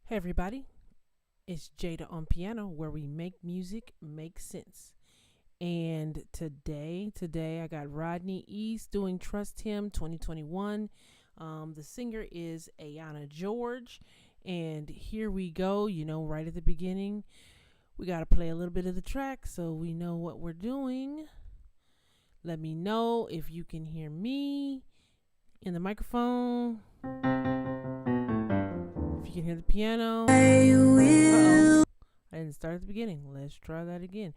Hey everybody, it's Jada on piano where we make music make sense. And today I got Rodney East doing Trust Him 2021. The singer is Ayana George. And here we go, right at the beginning. We got to play a little bit of the track so we know what we're doing. Let me know if you can hear me in the microphone. If you can hear the piano. Uh-oh. I didn't start at the beginning. Let's try that again.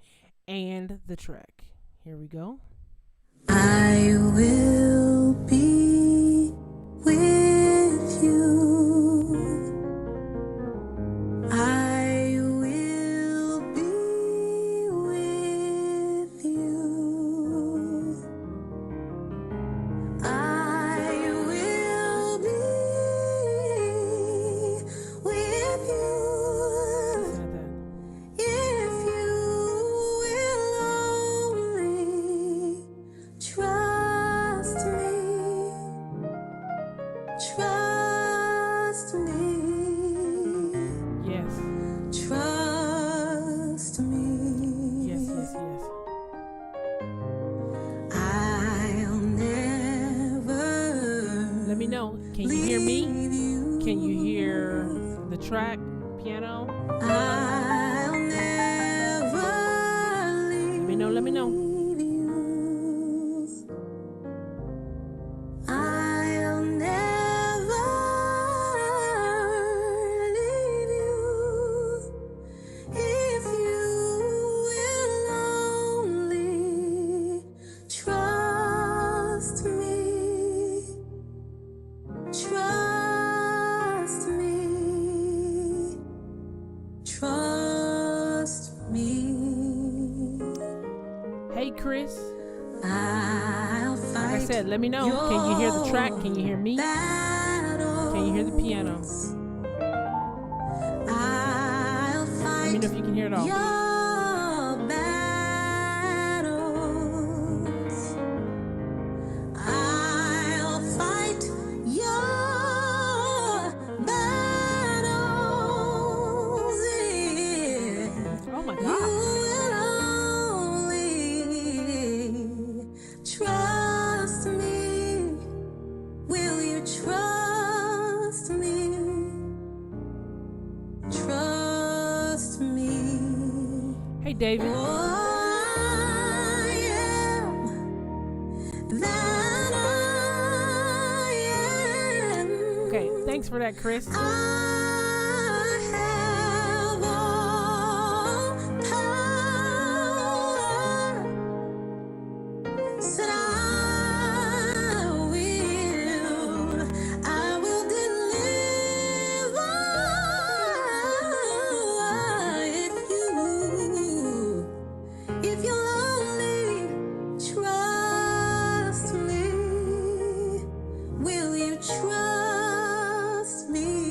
And the track. Here we go. I will be with you. I will be with you. I will be with you. Listen to that. If you will only trust me, trust me, Yes. trust me. Yes. I'll never Let me know. Can you hear me? leave you. Can you hear the track, piano? I'll never Let me know. leave you. I'll never leave you if you will only trust me. Trust me. Trust me. Hey Chris. I'll Like fight. I said, let me know. Can you hear the track? Can you hear me? Can you hear the piano? I'll Let me fight know if you can hear it all. your battles. I'll fight your battles. Yeah. Oh my You God. will only trust me. Will you trust me? Trust me. Hey David. Oh, I am that I am. Okay, thanks for that, Chris. I have all power. Said I will deliver if you'll only trust me. Will you trust me?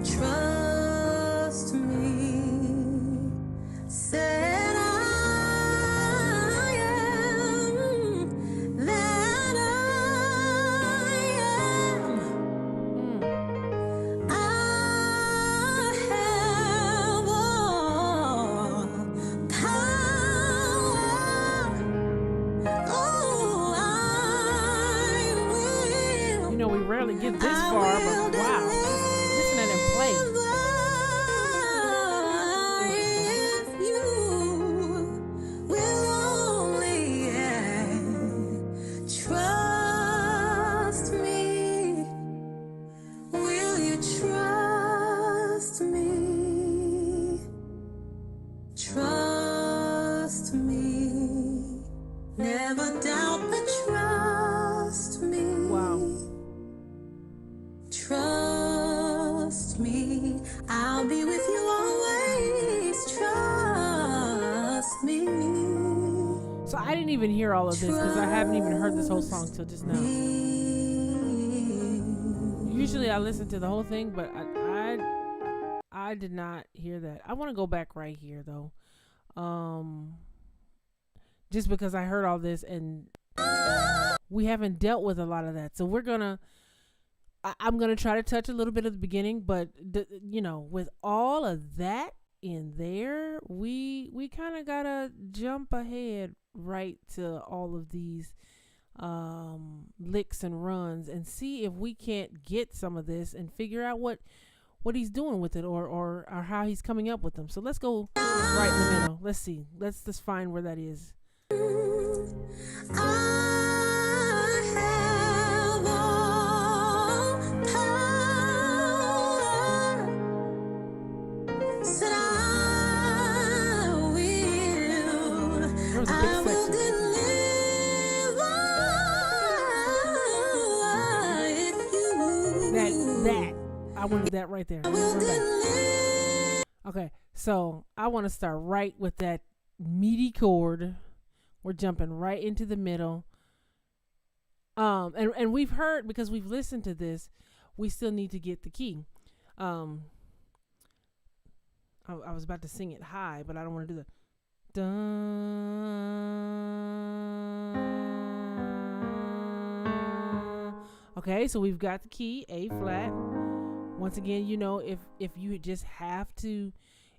Trust me. Said I am that I am. I have all power. Oh, I will. We rarely get this far, but wow. Listen to them play. If you will only trust me, will you trust me? Trust me. Never doubt, but trust me. Wow. Trust me, I'll be with you always. Trust me. So I didn't even hear all of this because I haven't even heard this whole song till just now. Usually I listen to the whole thing, but I did not hear that. I want to go back right here though. Just because I heard all this and we haven't dealt with a lot of that. So we're gonna I'm gonna try to touch a little bit at the beginning, but with all of that in there, we kind of gotta jump ahead right to all of these licks and runs and see if we can't get some of this and figure out what he's doing with it, or how he's coming up with them. So let's go right in the middle. Let's see. Let's just find where that is. There was a big section. That I wanted that right there. Okay, so I want to start right with that Midi chord. We're jumping right into the middle. And we've heard, because we've listened to this, we still need to get the key. I was about to sing it high, but I don't want to do the dun. Okay, so we've got the key, A flat. Once again, if you just have to,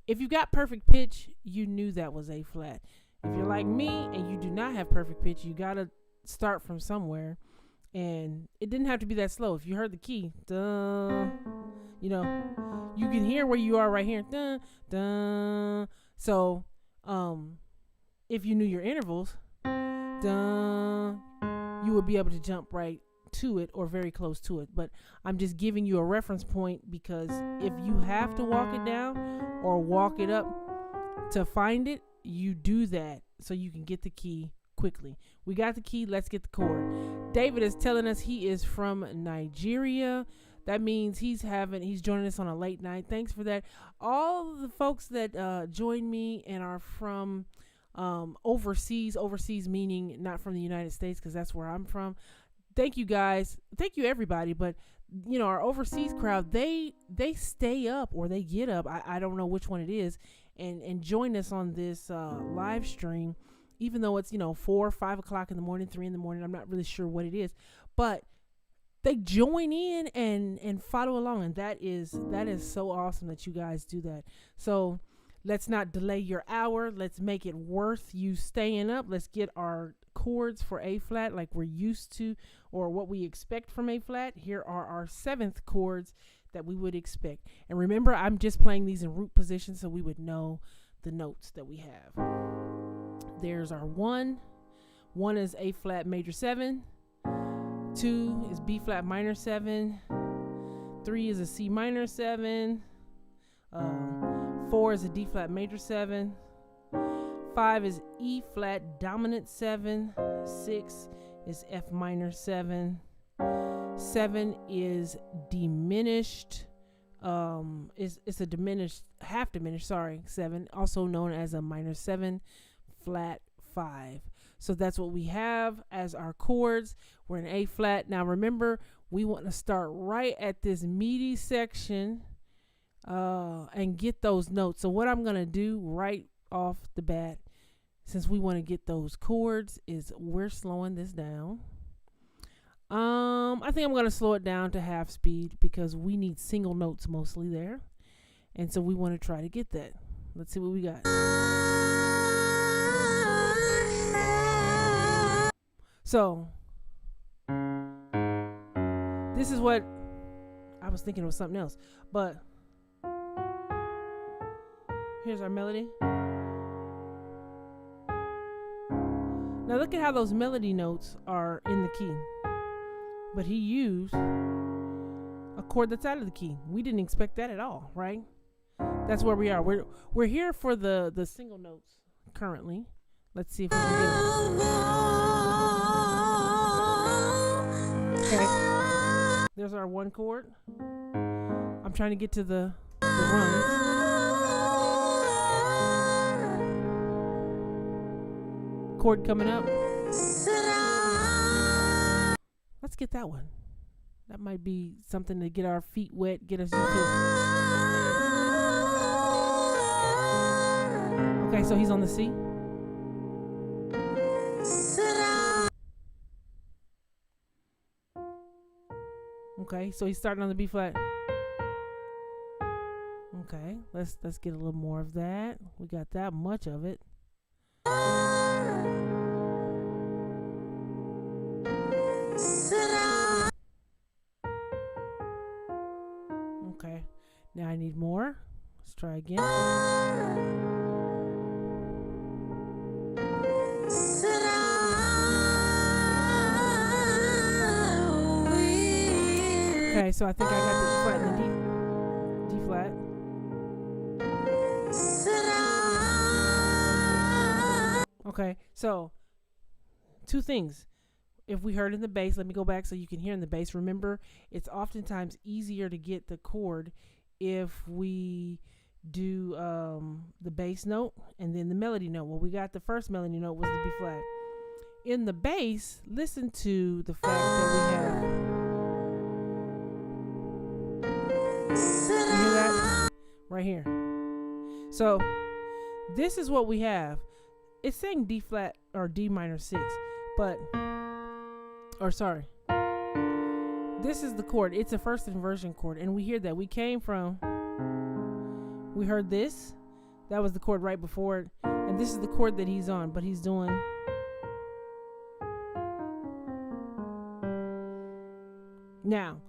if you got perfect pitch, you knew that was A flat. If you're like me and you do not have perfect pitch, you got to start from somewhere. And it didn't have to be that slow. If you heard the key, dun, you can hear where you are right here. Dun, dun. So, if you knew your intervals, dun, you would be able to jump right to it or very close to it. But I'm just giving you a reference point, because if you have to walk it down or walk it up to find it, you do that so you can get the key quickly. We got the key, let's get the chord. David is telling us he is from Nigeria. That means he's joining us on a late night. Thanks for that. All the folks that join me and are from overseas meaning not from the United States, because that's where I'm from. Thank you guys. Thank you everybody. But our overseas crowd, they stay up, or they get up. I don't know which one it is, and join us on this live stream, even though it's 4 or 5 o'clock in the morning, 3 in the morning. I'm not really sure what it is, but they join in and follow along, and that is so awesome that you guys do that. So let's not delay your hour. Let's make it worth you staying up. Let's get our chords for A flat like we're used to, or what we expect from A flat. Here are our 7th chords that we would expect. And remember, I'm just playing these in root position so we would know the notes that we have. There's our 1. 1 is A flat major 7. 2 is B flat minor 7. 3 is a C minor 7. 4 is a D flat major 7. 5 is E flat dominant 7. 6 is F minor 7. 7 is diminished. It's a diminished, half diminished, 7, also known as a minor 7 flat 5. So that's what we have as our chords. We're in A flat. Now remember, we want to start right at this Midi section and get those notes. So what I'm going to do right off the bat, since we want to get those chords, is we're slowing this down. I think I'm going to slow it down to half speed, because we need single notes mostly there. And so we want to try to get that. Let's see what we got. So this is what I was thinking, was something else, but here's our melody. Now look at how those melody notes are in the key, but he used a chord that's out of the key. We didn't expect that at all, right? That's where we are. We're here for the single notes currently. Let's see if we can get it. Okay. There's our 1 chord. I'm trying to get to the runs. Chord coming up. Let's get that one. That might be something to get our feet wet, get us used to it. Okay, so he's on the C. Okay, so he's starting on the B flat. Okay, let's get a little more of that. We got that much of it. Okay, now I need more. Let's try again. Okay, so I think I got the E flat and the D flat. Okay, so 2 things. If we heard in the bass, let me go back so you can hear in the bass. Remember, it's oftentimes easier to get the chord if we do the bass note and then the melody note. Well, we got the first melody note was the B flat. In the bass, listen to the fact that we have. You hear that? Right here. So this is what we have. It's saying D flat or D minor 6, but, or sorry, this is the chord. It's a first inversion chord, and we hear that. We heard this. That was the chord right before it, and this is the chord that he's on, but he's doing. Now,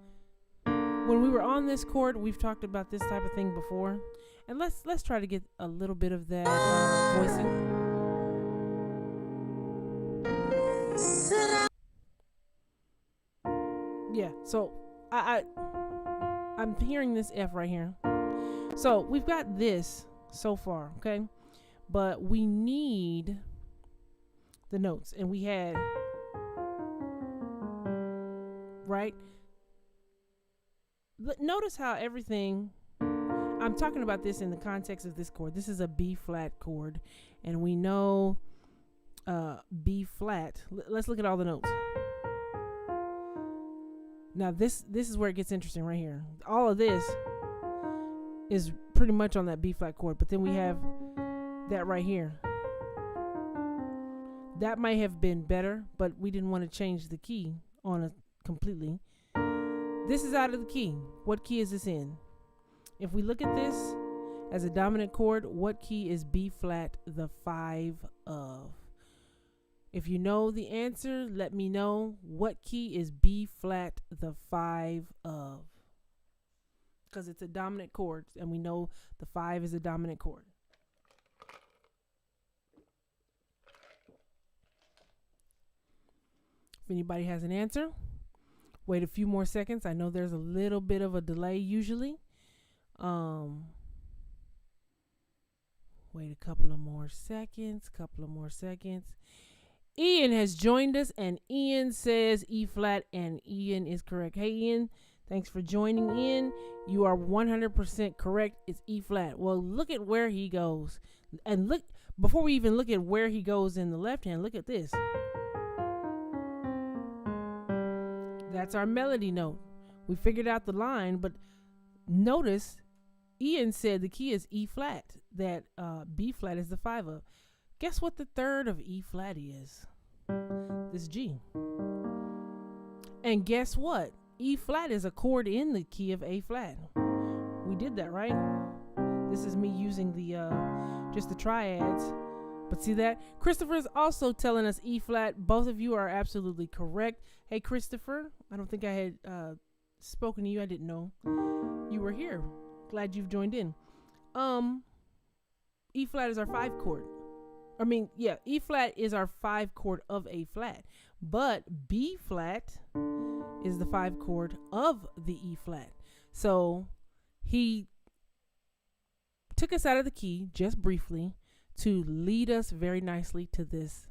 when we were on this chord, we've talked about this type of thing before, and let's try to get a little bit of that voicing. Yeah, so I'm hearing this F right here. So we've got this so far, okay? But we need the notes, and we had, right? Notice how everything, I'm talking about this in the context of this chord. This is a B flat chord, and we know B flat. Let's look at all the notes. Now this is where it gets interesting right here. All of this is pretty much on that B flat chord, but then we have that right here. That might have been better, but we didn't want to change the key on it completely. This is out of the key. What key is this in? If we look at this as a dominant chord, what key is B flat the 5 of? If you know the answer, let me know. What key is B flat the 5 of? Because it's a dominant chord, and we know the 5 is a dominant chord. If anybody has an answer, wait a few more seconds. I know there's a little bit of a delay usually. Wait a couple of more seconds. Ian has joined us, and Ian says E flat, and Ian is correct. Hey Ian, thanks for joining in. You are 100% correct. It's E flat. Well, look at where he goes. And look, before we even look at where he goes in the left hand, look at this. That's our melody note. We figured out the line, but notice Ian said the key is E flat, that B flat is the 5 of. Guess what the 3rd of E flat is? This G. And guess what? E flat is a chord in the key of A flat. We did that, right? This is me using the just the triads. But see that? Christopher is also telling us E flat. Both of you are absolutely correct. Hey Christopher, I don't think I had spoken to you. I didn't know you were here. Glad you've joined in. E flat is our 5 chord. E flat is our 5 chord of A flat, but B flat is the 5 chord of the E flat. So he took us out of the key just briefly to lead us very nicely to this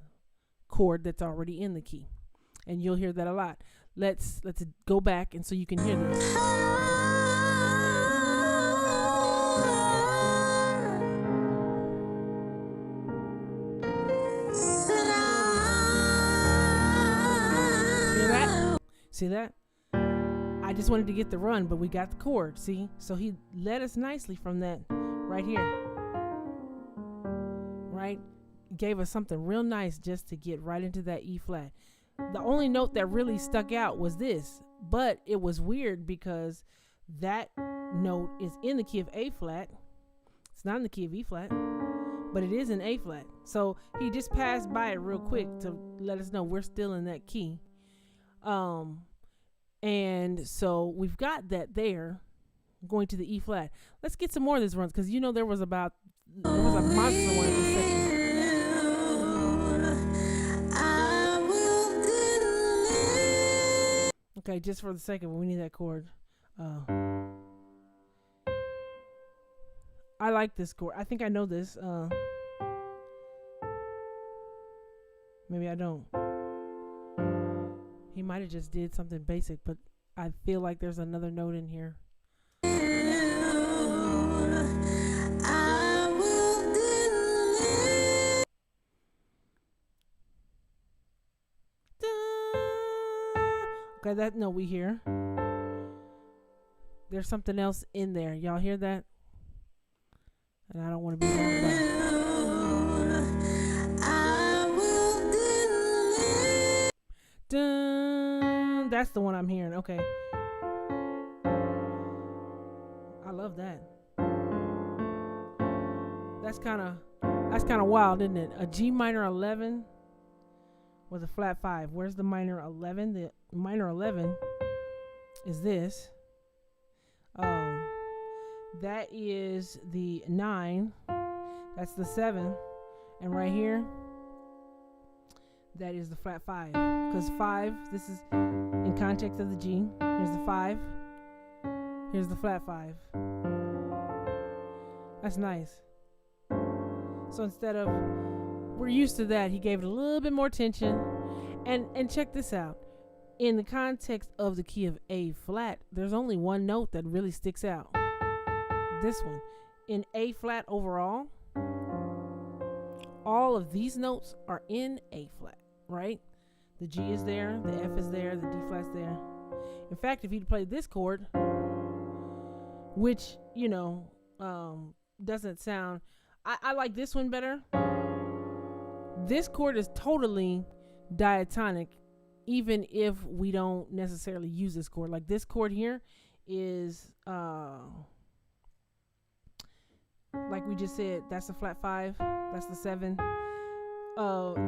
chord that's already in the key, and you'll hear that a lot. Let's go back, and so you can hear this. See that? I just wanted to get the run, but we got the chord, see? So he led us nicely from that right here. Right? Gave us something real nice just to get right into that E flat. The only note that really stuck out was this, But it was weird because that note is in the key of A flat. It's not in the key of E flat, but it is in A flat. So he just passed by it real quick to let us know we're still in that key. And so we've got that there, going to the E flat. Let's get some more of these runs, because there was a monster one in this section. Okay, just for the second, we need that chord. I like this chord. I think I know this. Maybe I don't. He might have just did something basic, but I feel like there's another note in here. Okay, that note we hear. There's something else in there. Y'all hear that? And I don't want to be wrong about it. Dun, that's the one I'm hearing. Okay. I love that. That's kind of wild, isn't it? A G minor 11 with a flat 5. Where's the minor 11? The minor 11 is this. That is the 9. That's the 7. And right here, that is the flat 5. Because 5, this is in context of the G. Here's the 5. Here's the flat 5. That's nice. So instead of, we're used to that, he gave it a little bit more tension. And check this out. In the context of the key of A flat, there's only one note that really sticks out. This one. In A flat overall, all of these notes are in A flat, right? The G is there, the F is there, the D flat's there. In fact, if he'd played this chord, which, doesn't sound, I like this one better. This chord is totally diatonic, even if we don't necessarily use this chord. Like this chord here is, like we just said, that's a flat 5, that's the 7.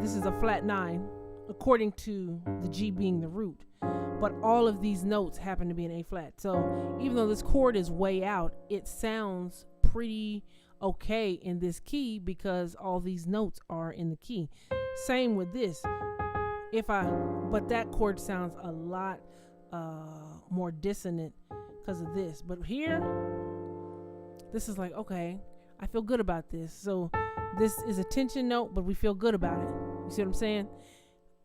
This is a flat 9, according to the G being the root. But all of these notes happen to be in A flat. So even though this chord is way out, it sounds pretty okay in this key because all these notes are in the key. Same with this. But that chord sounds a lot more dissonant because of this. But here, this is like, okay, I feel good about this. So this is a tension note, but we feel good about it. You see what I'm saying?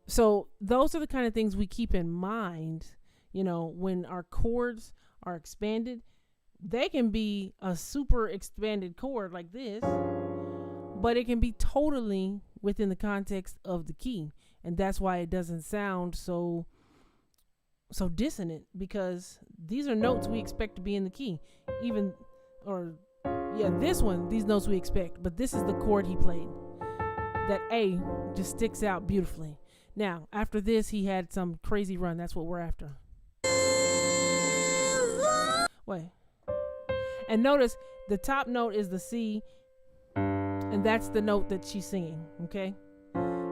So those are the kind of things we keep in mind, when our chords are expanded. They can be a super expanded chord like this, but it can be totally within the context of the key. And that's why it doesn't sound so dissonant, because these are notes we expect to be in the key. This one, these notes we expect, but this is the chord he played. That A just sticks out beautifully. Now, after this, he had some crazy run. That's what we're after. Wait. And notice the top note is the C, and that's the note that she's singing, okay?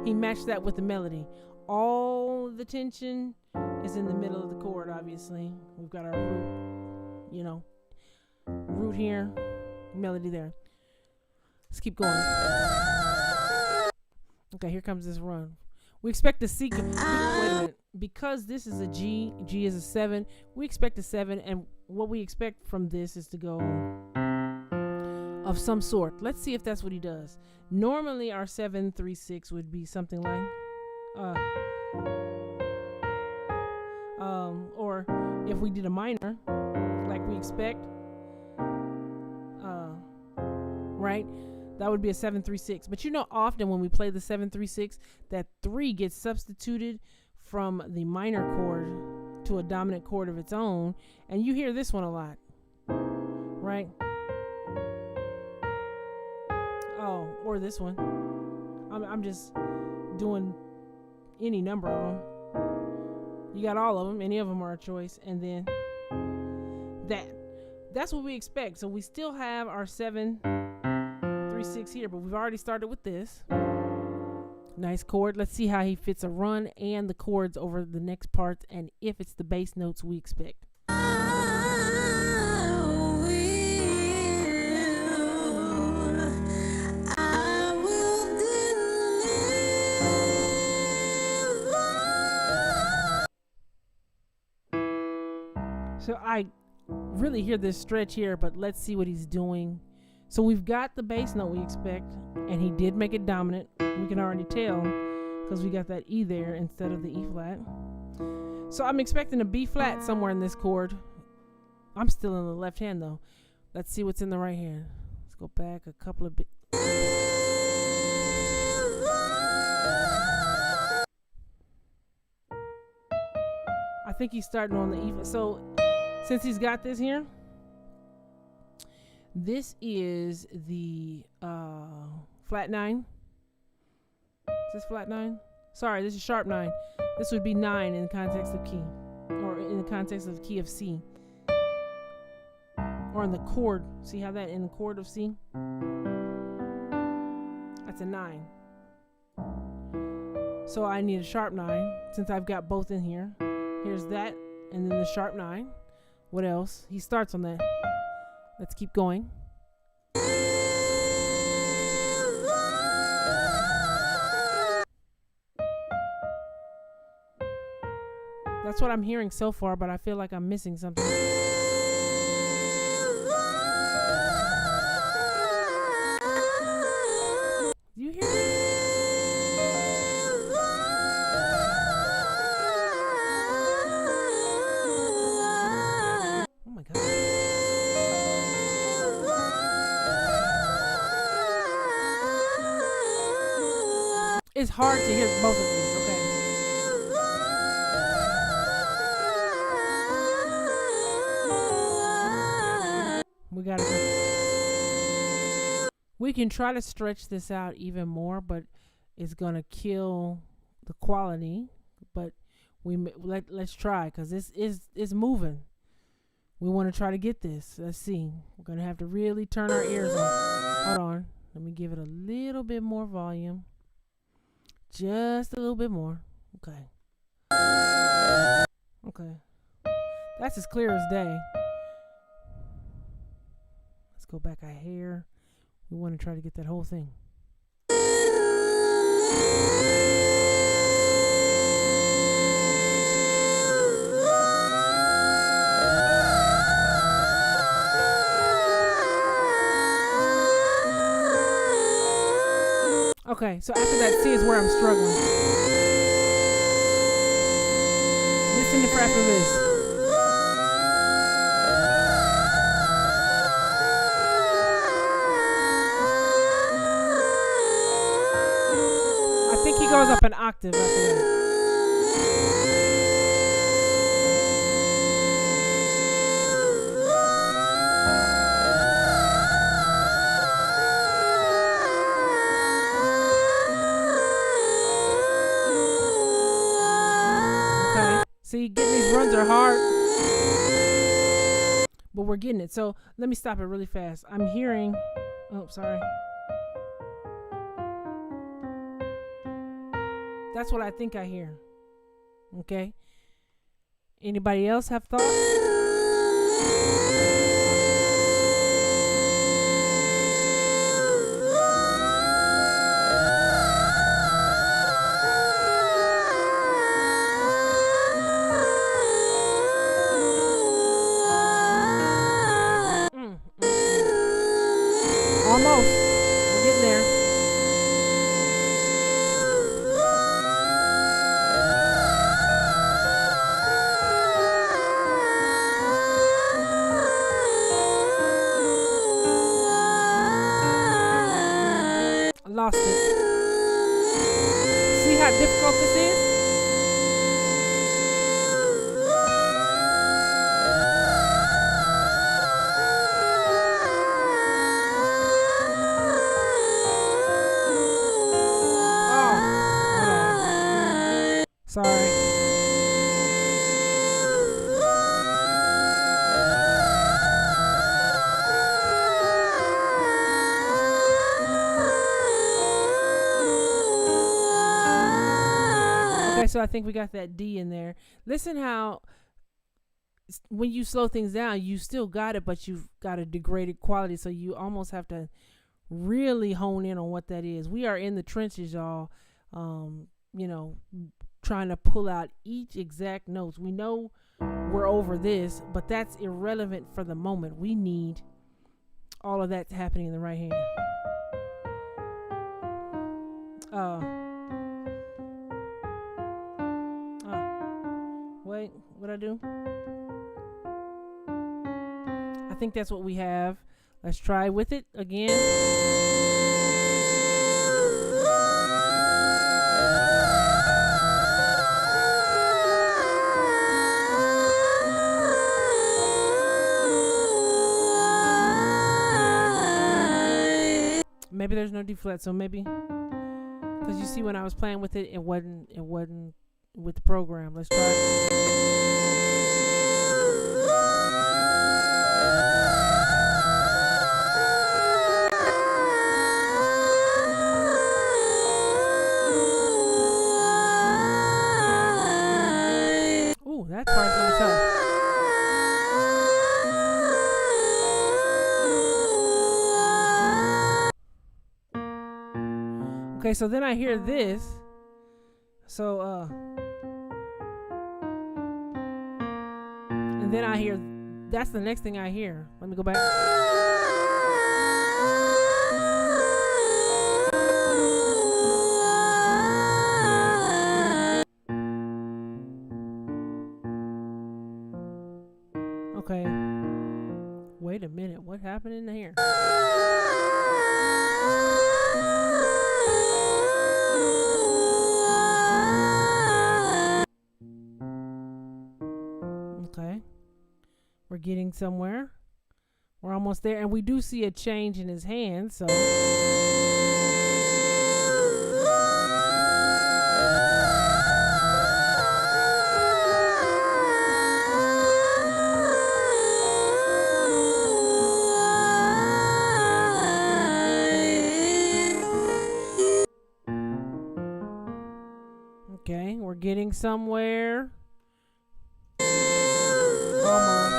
He matched that with the melody. All the tension is in the middle of the chord, obviously. We've got our root, root here, melody there. Let's keep going. Okay, here comes this run. We expect the C. Wait a minute. Because this is a G is a 7, we expect a 7, and what we expect from this is to go of some sort. Let's see if that's what he does. Normally, our 7-3-6 would be something like, or if we did a minor, like we expect, right? That would be a 7-3-6. But often when we play the 7-3-6, that 3 gets substituted from the minor chord to a dominant chord of its own, and you hear this one a lot, right? Or this one. I'm just doing any number of them. You got all of them. Any of them are a choice. And then that's what we expect. So we still have our 7, 3, 6 here, but we've already started with this. Nice chord. Let's see how he fits a run and the chords over the next parts, and if it's the bass notes we expect. So I really hear this stretch here, but let's see what he's doing. So we've got the bass note we expect, and he did make it dominant. We can already tell because we got that E there instead of the E flat. So I'm expecting a B flat somewhere in this chord. I'm still in the left hand though. Let's see what's in the right hand. Let's go back a couple of bits. I think he's starting on the E. So since he's got this here, this is the flat 9. Is this flat 9? Sorry, this is sharp 9. This would be 9 in the context of key, or in the context of the key of C, or in the chord. See how that in the chord of C? That's a 9. So I need a sharp 9 since I've got both in here. Here's that, and then the sharp 9. What else? He starts on that. Let's keep going. That's what I'm hearing so far, but I feel like I'm missing something. Do you hear this? Oh my God. It's hard to hear both of these, okay? We gotta go. We can try to stretch this out even more, but it's gonna kill the quality. But let's try, because this is moving. We want to try to get this. Let's see. We're gonna have to really turn our ears on. Hold on. Let me give it a little bit more volume. Just a little bit more. Okay. Okay. That's as clear as day. Let's go back a hair. We want to try to get that whole thing. Okay, so after that C is where I'm struggling. Listen for after this. I think he goes up an octave after that. See, getting these runs are hard, but we're getting it. So let me stop it really fast. I'm hearing, oh, sorry. That's what I think I hear. Okay. Anybody else have thoughts? Almost. We're getting there. I lost it. See how difficult this is? Sorry. so I think we got that D in there. Listen how when you slow things down, you still got it, but you've got a degraded quality. So you almost have to really hone in on what that is. We are in the trenches, y'all. Trying to pull out each exact notes. We know we're over this, but that's irrelevant for the moment. We need all of that happening in the right hand. Wait, what'd I do? I think that's what we have. Let's try with it again. Maybe there's no D flat, so maybe because you see when I was playing with it, it wasn't with the program. Let's try. Ooh, that part's gonna tough. Okay, so then I hear this. So, and then I hear, that's the next thing I hear. Let me go back. Okay. Wait a minute. What happened in here? Okay. We're getting somewhere. We're almost there. And we do see a change in his hand, so. Okay, we're getting somewhere. Almost.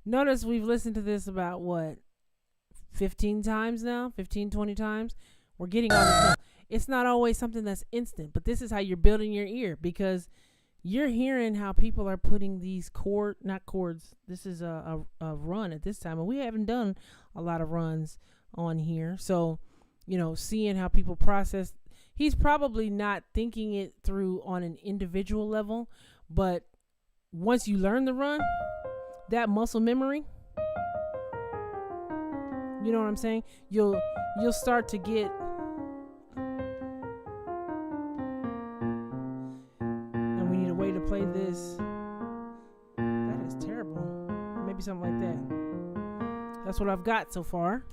Notice we've listened to this about what? 15 times now? 15, 20 times? We're getting all this stuff. It's not always something that's instant, but this is how you're building your ear because you're hearing how people are putting these not chords. This is a run at this time, and we haven't done a lot of runs on here. So, seeing how people process. He's probably not thinking it through on an individual level, but once you learn the run, that muscle memory, you know what I'm saying? You'll start to get. And we need a way to play this. That is terrible. Maybe something like that. That's what I've got so far.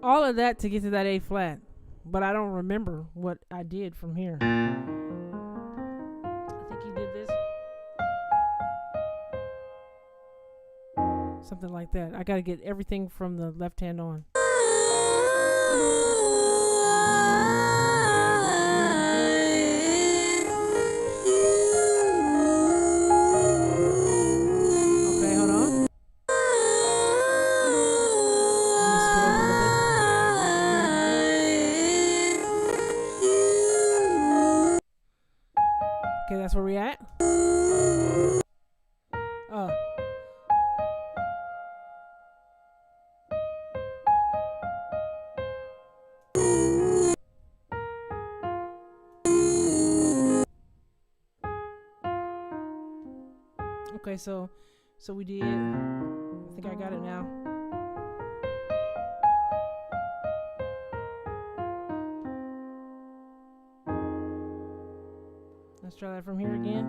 All of that to get to that A flat, but I don't remember what I did from here. I think he did this. Something like that. I got to get everything from the left hand on. Okay, hold on. Okay, that's where we at. Okay, so we did. I think I got it now. Let's try that from here again.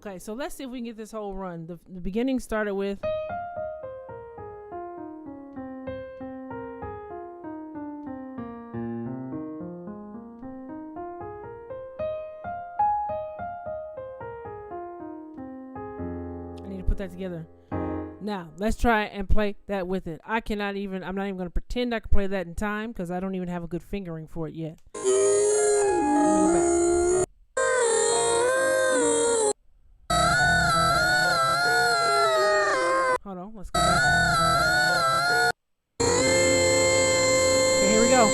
Okay, so let's see if we can get this whole run. The beginning started with. I need to put that together. Now, let's try and play that with it. I'm not even going to pretend I can play that in time because I don't even have a good fingering for it yet. Let me go back. Hold on, let's go back. Okay, here we go.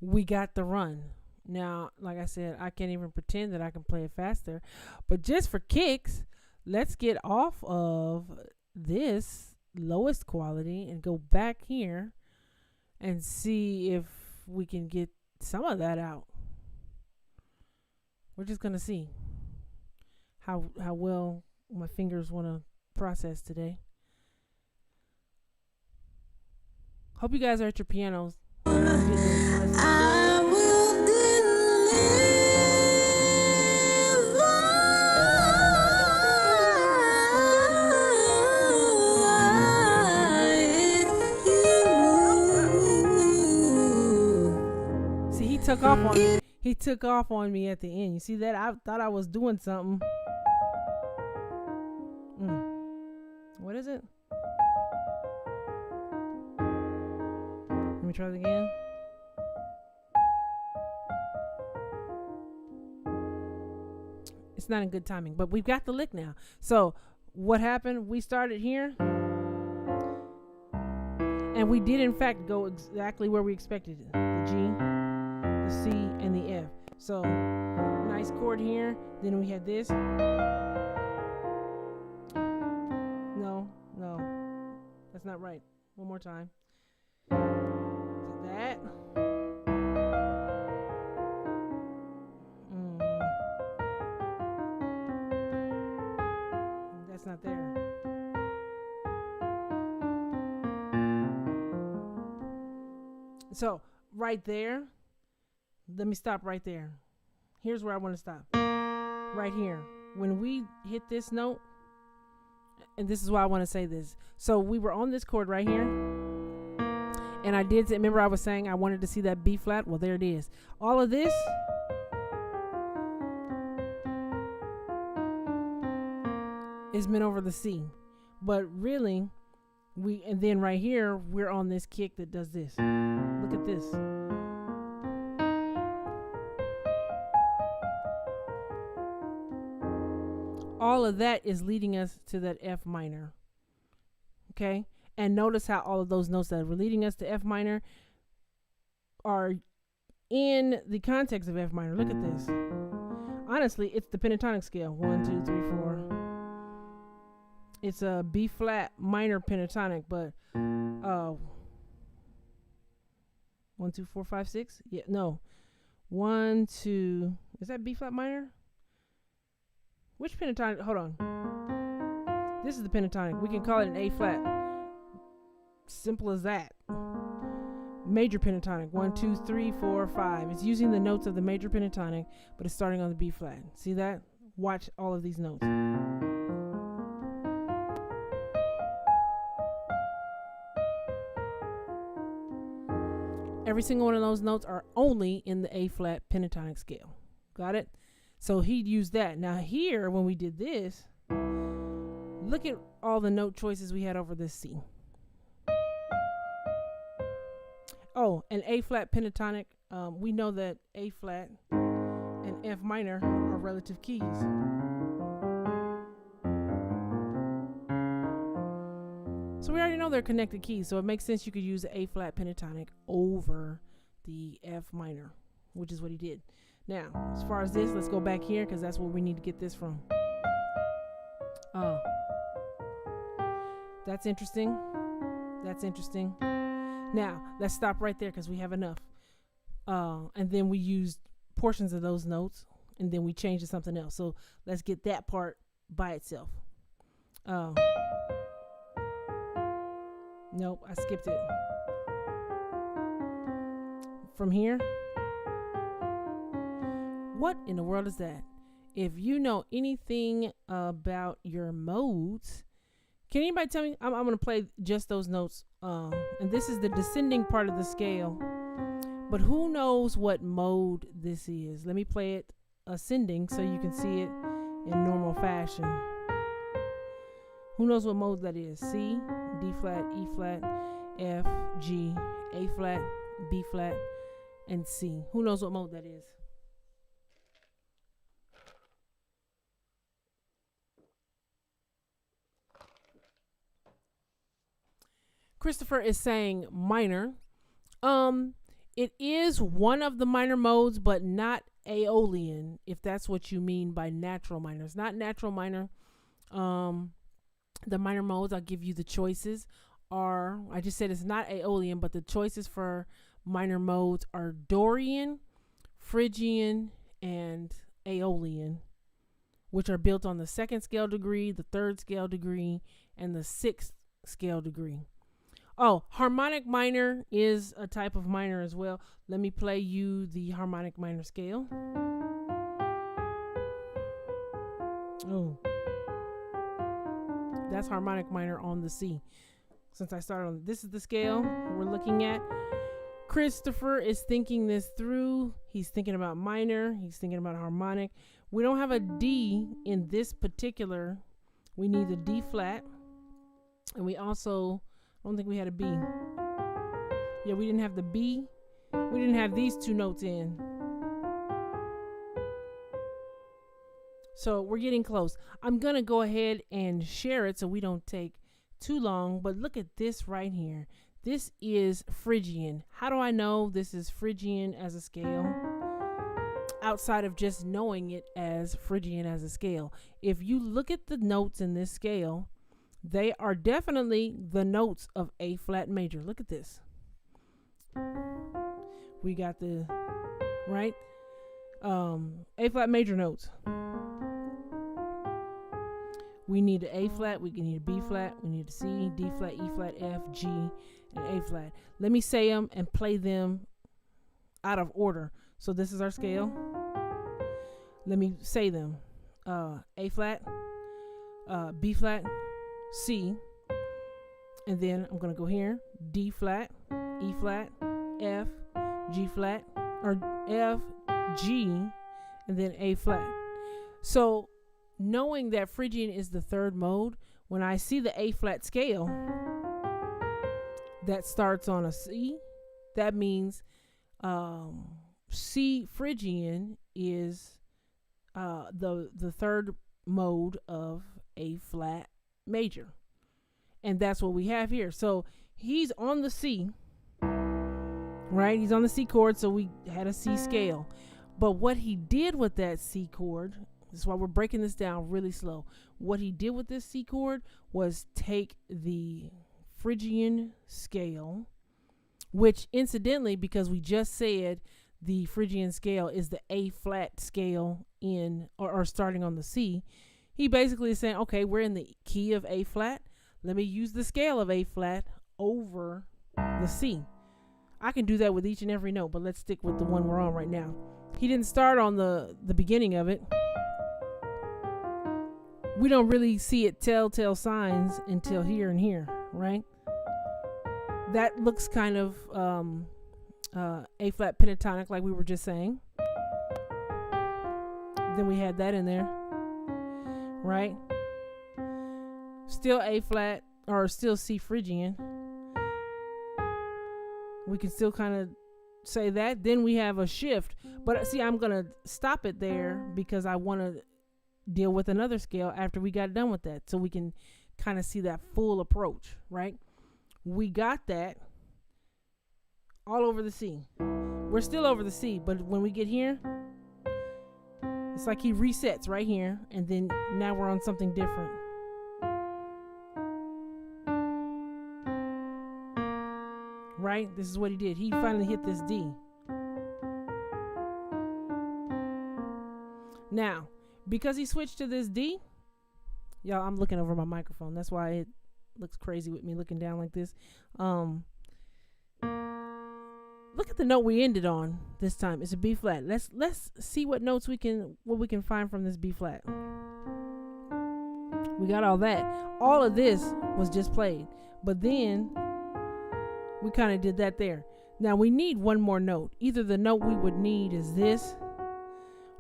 We got the run. Now, like I said, I can't even pretend that I can play it faster. But just for kicks, let's get off of this lowest quality and go back here and see if we can get some of that out. We're just going to see how well my fingers want to process today. Hope you guys are at your pianos. I will deliver. See, he took off on me. He took off on me at the end. You see that? I thought I was doing something. What is it? Let me try it again. It's not in good timing, but we've got the lick now. So what happened? We started here, and we did in fact go exactly where we expected it. The G, the C, and the F. So nice chord here. Then we had this. No, that's not right. One more time. So that. That's not there. So right there, let me stop right there. Here's where I want to stop. Right here. When we hit this note, and this is why I want to say this. So we were on this chord right here, and I did, remember I was saying I wanted to see that B flat? Well, there it is. All of this is meant over the C. But really, and then right here, we're on this kick that does this. Look at this. All of that is leading us to that F minor. Okay? And notice how all of those notes that were leading us to F minor are in the context of F minor. Look at this. Honestly, it's the pentatonic scale. 1, 2, 3, 4. It's a B flat minor pentatonic, but 1, 2, 4, 5, 6. Yeah, no. 1, 2. Is that B flat minor? Which pentatonic? Hold on. This is the pentatonic. We can call it an A flat. Simple as that. Major pentatonic. 1, 2, 3, 4, 5. It's using the notes of the major pentatonic, but it's starting on the B flat. See that? Watch all of these notes. Every single one of those notes are only in the A flat pentatonic scale. Got it? So he'd use that. Now here, when we did this, look at all the note choices we had over this C. Oh, and A flat pentatonic. We know that A flat and F minor are relative keys. So we already know they're connected keys, so it makes sense you could use the A flat pentatonic over the F minor, which is what he did. Now, as far as this, let's go back here because that's where we need to get this from. That's interesting. That's interesting. Now, let's stop right there because we have enough. And then we used portions of those notes, and then we changed to something else. So let's get that part by itself. Nope, I skipped it. From here. What in the world is that? If you know anything about your modes, can anybody tell me? I'm going to play just those notes. And this is the descending part of the scale. But who knows what mode this is? Let me play it ascending so you can see it in normal fashion. Who knows what mode that is? C, D flat, E flat, F, G, A flat, B flat, and C. Who knows what mode that is? Christopher is saying minor. It is one of the minor modes, but not Aeolian, if that's what you mean by natural minor. It's not natural minor. The minor modes, I'll give you the choices, are, I just said it's not Aeolian, but the choices for minor modes are Dorian, Phrygian, and Aeolian, which are built on the 2nd scale degree, the 3rd scale degree, and the 6th scale degree. Oh, harmonic minor is a type of minor as well. Let me play you the harmonic minor scale. Oh, that's harmonic minor on the C. Since I started on, this is the scale we're looking at. Christopher is thinking this through. He's thinking about minor. He's thinking about harmonic. We don't have a D in this particular. We need the D flat. And we also, I don't think we had a B. Yeah, we didn't have the B. We didn't have these two notes in. So we're getting close. I'm going to go ahead and share it so we don't take too long. But look at this right here. This is Phrygian. How do I know this is Phrygian as a scale? Outside of just knowing it as Phrygian as a scale. If you look at the notes in this scale, they are definitely the notes of A flat major. Look at this. We got the, right? A flat major notes. We need an A flat, we need a B flat, we need a C, D flat, E flat, F, G, and A flat. Let me say them and play them out of order. So this is our scale. Let me say them. A flat, B flat, C, and then I'm gonna go here, D flat, E flat, F, G flat, or F, G, and then A flat. So knowing that Phrygian is the 3rd mode, when I see the A flat scale that starts on a C, that means C Phrygian is the 3rd mode of A flat major, and that's what we have here. So he's on the C, right? He's on the C chord, so we had a C scale. But what he did with that C chord, this is why we're breaking this down really slow. What he did with this C chord was take the Phrygian scale, which incidentally, because we just said the Phrygian scale is the A flat scale in, or starting on the C, he basically is saying, okay, we're in the key of A flat. Let me use the scale of A flat over the C. I can do that with each and every note, but let's stick with the one we're on right now. He didn't start on the beginning of it. We don't really see it telltale signs until here and here, right? That looks kind of A flat pentatonic, like we were just saying. Then we had that in there, right? Still A flat, or still C Phrygian. We can still kind of say that. Then we have a shift. But see, I'm going to stop it there because I want to deal with another scale after we got done with that, so we can kind of see that full approach, right? We got that all over the C. We're still over the C, but when we get here, it's like he resets right here, and then now we're on something different. right? This is what he did. He finally hit this D. Now, because he switched to this D, y'all, I'm looking over my microphone. That's why it looks crazy with me looking down like this. Look at the note we ended on this time. It's a B flat. Let's see what notes we can find from this B flat. We got all that. All of this was just played, but then we kind of did that there. Now we need one more note. Either the note we would need is this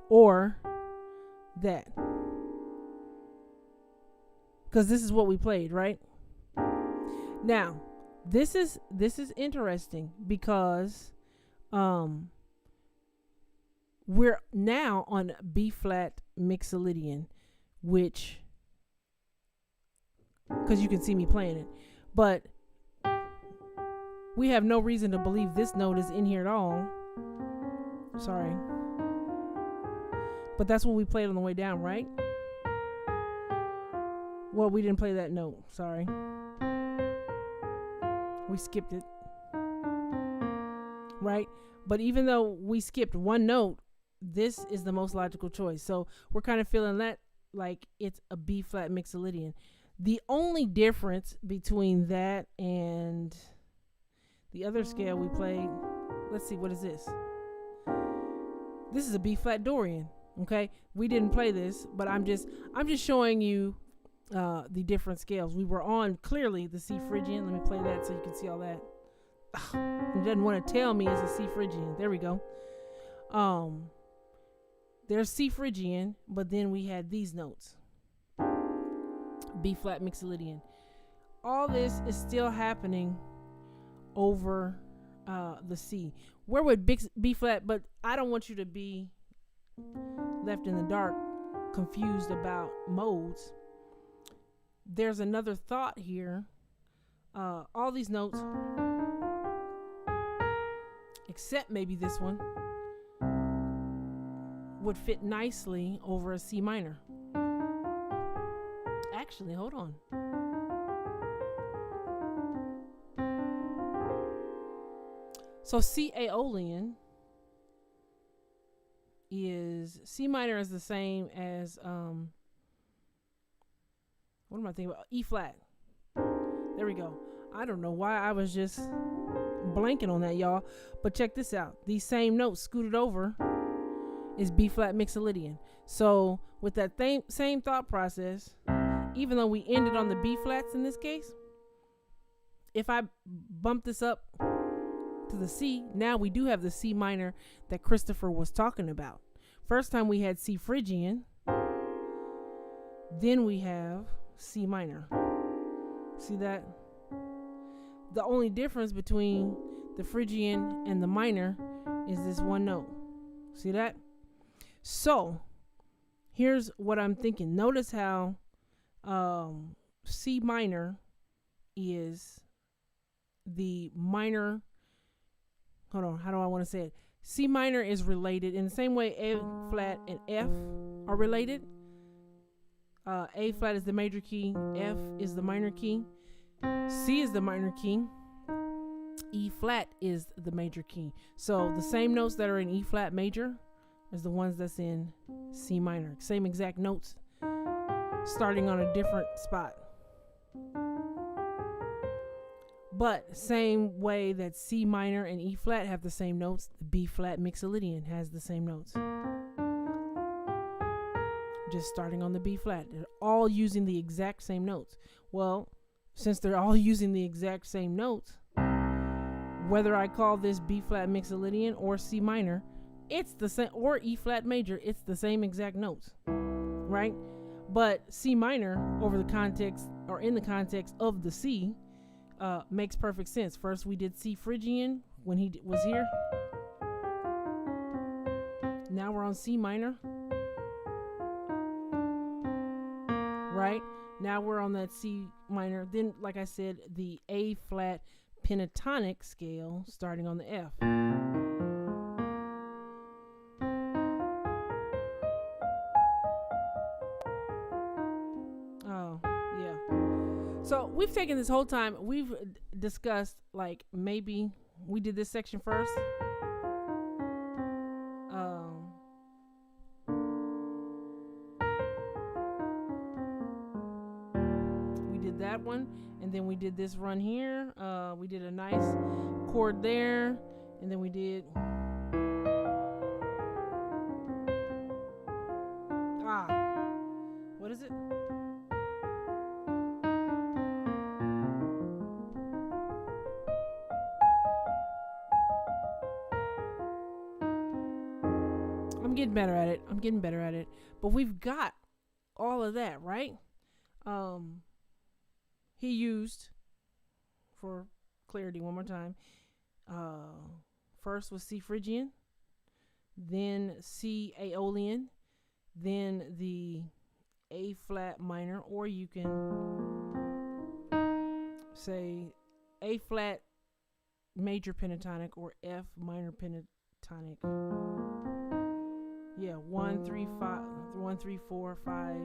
or that, because this is what we played, right? Now this is interesting because we're now on B flat mixolydian, which, because you can see me playing it, but we have no reason to believe this note is in here at all. Sorry, but that's what we played on the way down, right? Well, we didn't play that note. Sorry, we skipped it, right? But even though we skipped one note, this is the most logical choice. So we're kind of feeling that like it's a B flat mixolydian. The only difference between that and the other scale we played, let's see, what is this? This is a B flat Dorian. Okay, we didn't play this, but I'm just showing you the different scales. We were on clearly the C Phrygian. Let me play that so you can see all that. It doesn't want to tell me it's a C Phrygian. There we go. There's C Phrygian, but then we had these notes. B flat mixolydian. All this is still happening over the C. Where would B flat? But I don't want you to be left in the dark, confused about modes. There's another thought here. All these notes, except maybe this one, would fit nicely over a C minor. Actually, hold on. So C Aeolian is, C minor is the same as what am I thinking about? E flat. There we go. I don't know why I was just blanking on that, y'all. But check this out. These same notes scooted over is B flat mixolydian. So with that same thought process, even though we ended on the B flats in this case, if I bump this up to the C, now we do have the C minor that Christopher was talking about. First time we had C Phrygian, then we have C minor. See that? The only difference between the Phrygian and the minor is this one note. See that? So here's what I'm thinking. Notice how C minor is the minor. Hold on, how do I want to say it? C minor is related in the same way A flat and F are related. A flat is the major key, F is the minor key, C is the minor key, E flat is the major key. So the same notes that are in E flat major is the ones that's in C minor. Same exact notes, starting on a different spot. But same way that C minor and E flat have the same notes, the B flat mixolydian has the same notes. Just starting on the B flat. They're all using the exact same notes. Well, since they're all using the exact same notes, whether I call this B flat mixolydian or C minor, it's the same, or E flat major, it's the same exact notes, right? But C minor over the context, or in the context of the C, makes perfect sense. First we did C Phrygian when he was here. Now we're on C minor. Right? Now we're on that C minor. Then, like I said, the A flat pentatonic scale starting on the F. Oh, yeah. So we've taken this whole time. We've discussed, like, maybe we did this section first. We did that one, and then we did this run here. We did a nice chord there, and then we did what is it? I'm getting better at it. But we've got all of that, right? He used, for clarity one more time, first was C Phrygian, then C Aeolian, then the A flat minor, or you can say A flat major pentatonic or F minor pentatonic. Yeah, 1, 3, 4, 5,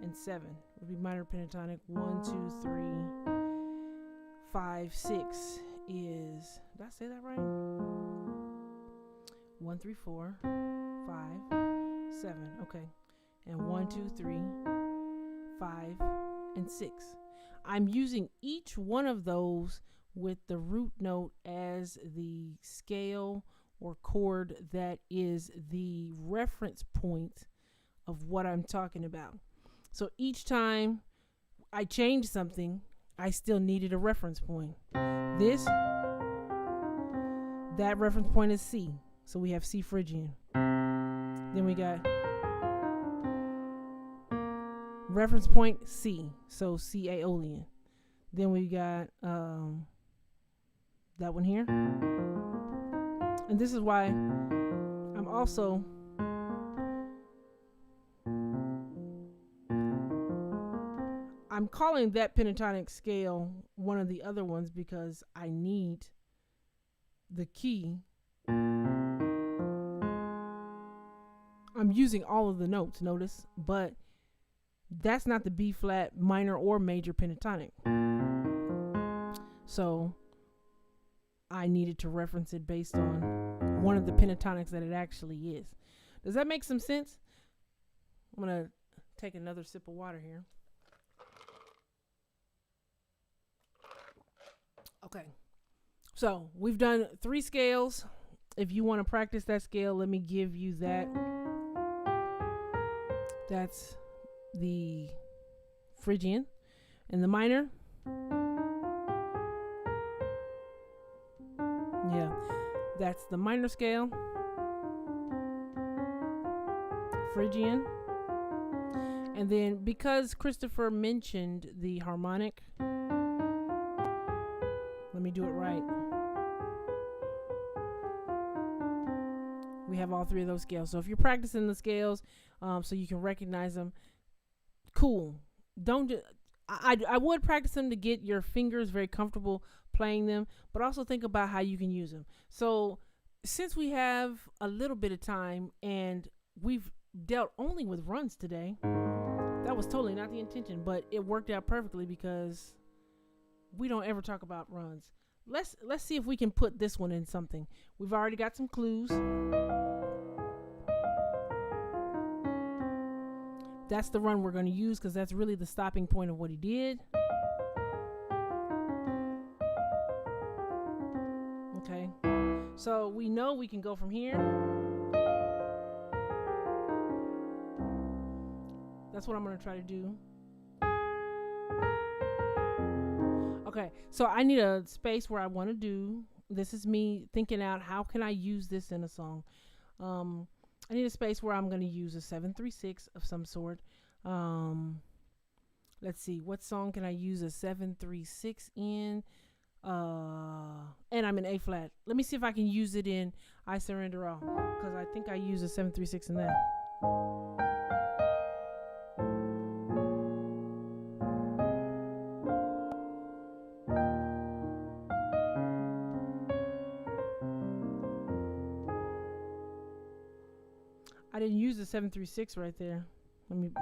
and 7 would be minor pentatonic. 1, 2, 3, 5, 6 is, did I say that right? 1, 3, 4, 5, 7. Okay. And 1, 2, 3, 5, and 6. I'm using each one of those with the root note as the scale or chord that is the reference point of what I'm talking about. So each time I changed something, I still needed a reference point. That reference point is C. So we have C Phrygian. Then we got reference point C. So C Aeolian. Then we got that one here. And this is why I'm also calling that pentatonic scale one of the other ones, because I need the key. I'm using all of the notes, notice, but that's not the B flat minor or major pentatonic. So I needed to reference it based on one of the pentatonics that it actually is. Does that make some sense? I'm going to take another sip of water here. Okay. So we've done 3 scales. If you want to practice that scale, let me give you that. That's the Phrygian. And the minor, yeah, that's the minor scale, Phrygian. And then because Christopher mentioned the harmonic, let me do it right. We have all 3 of those scales. So if you're practicing the scales so you can recognize them, cool. I would practice them to get your fingers very comfortable playing them, but also think about how you can use them. So since we have a little bit of time and we've dealt only with runs today, that was totally not the intention, but it worked out perfectly because we don't ever talk about runs. Let's see if we can put this one in something. We've already got some clues. That's the run we're going to use because that's really the stopping point of what he did. Okay. So we know we can go from here. That's what I'm going to try to do. Okay, so I need a space where I want to do. This is me thinking out how can I use this in a song. I need a space where I'm going to use a 7/3/6 of some sort. Let's see, what song can I use a 7/3/6 in? And I'm in A flat. Let me see if I can use it in I Surrender All, because I think I use a 7/3/6 in that. I didn't use the 7/3/6 right there. Let me.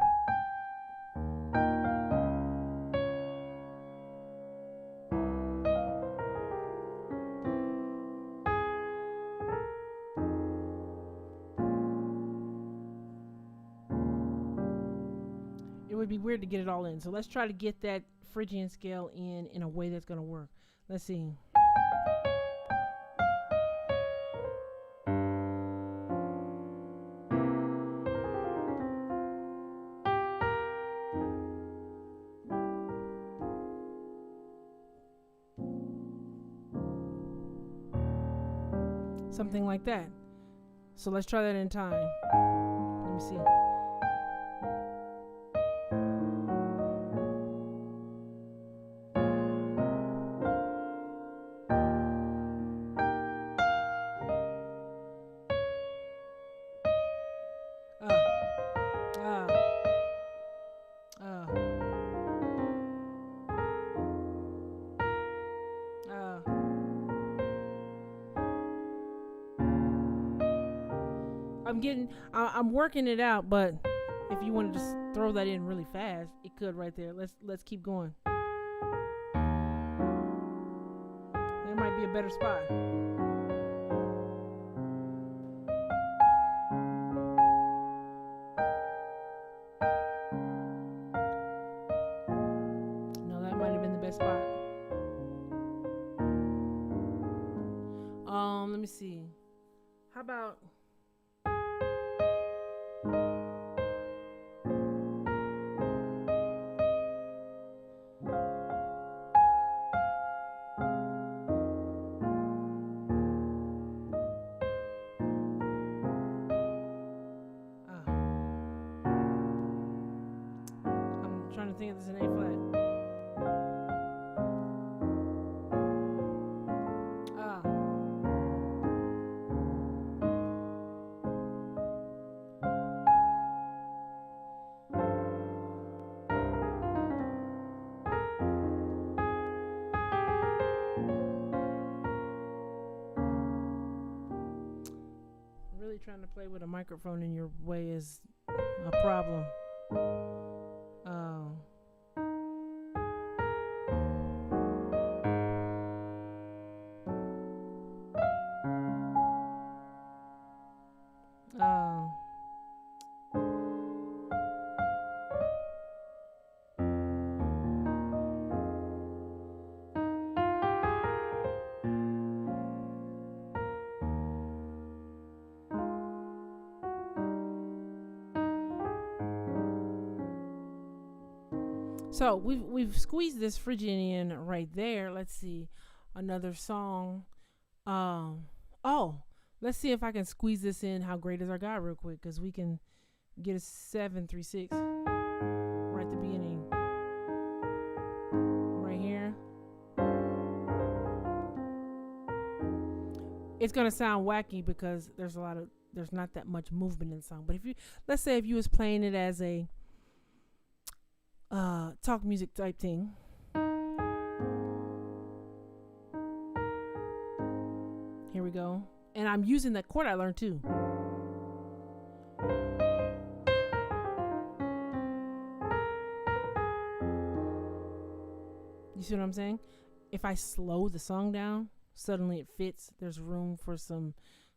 would be weird to get it all in. So let's try to get that Phrygian scale in a way that's going to work. Let's see. Something like that. So let's try that in time. Let me see. I'm working it out, but if you want to just throw that in really fast, it could right there. Let's keep going. There might be a better spot. No, that might have been the best spot. Let me see. How about I think it's an A flat. Really trying to play with a microphone in your way is a problem. So we've squeezed this Phrygian in right there. Let's see, another song. Let's see if I can squeeze this in. How Great Is Our God, real quick, because we can get a 7-3-6 right at the beginning, right here. It's gonna sound wacky because there's not that much movement in the song. But let's say if you was playing it as a talk music type thing. Here we go. And I'm using that chord I learned too. You see what I'm saying? If I slow the song down, suddenly it fits. There's room for some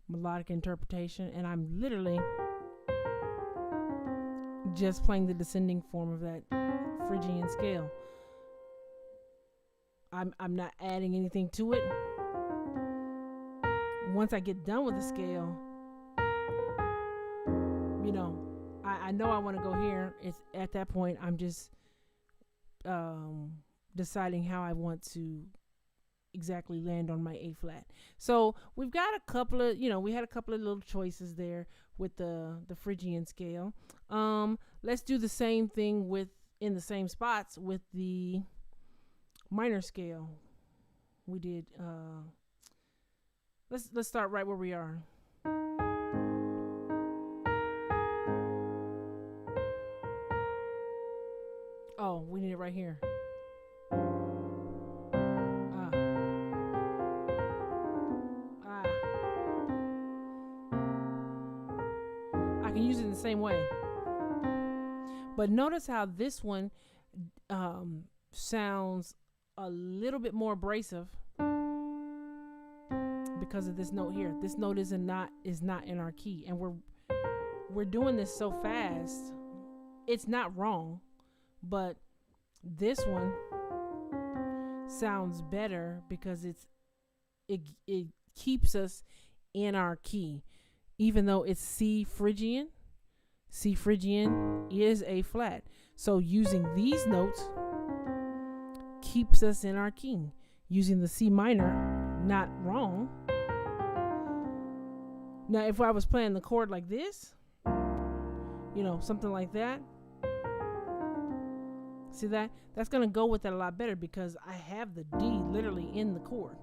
melodic interpretation, and I'm literally just playing the descending form of that Phrygian scale. I'm not adding anything to it. Once I get done with the scale, I know I want to go here. It's at that point I'm just deciding how I want to exactly land on my A flat. So we've got a couple of, we had a couple of little choices there with the Phrygian scale. Let's do the same thing in the same spots with the minor scale. We did let's start right where we are. Oh, we need it right here. I can use it in the same way. But notice how this one sounds a little bit more abrasive because of this note here. This note is not in our key, and we're doing this so fast. It's not wrong, But this one sounds better because it keeps us in our key, even though it's C Phrygian. C Phrygian is A flat. So using these notes keeps us in our key. Using the C minor, not wrong. Now, if I was playing the chord like this, something like that, see that? That's going to go with that a lot better because I have the D literally in the chord.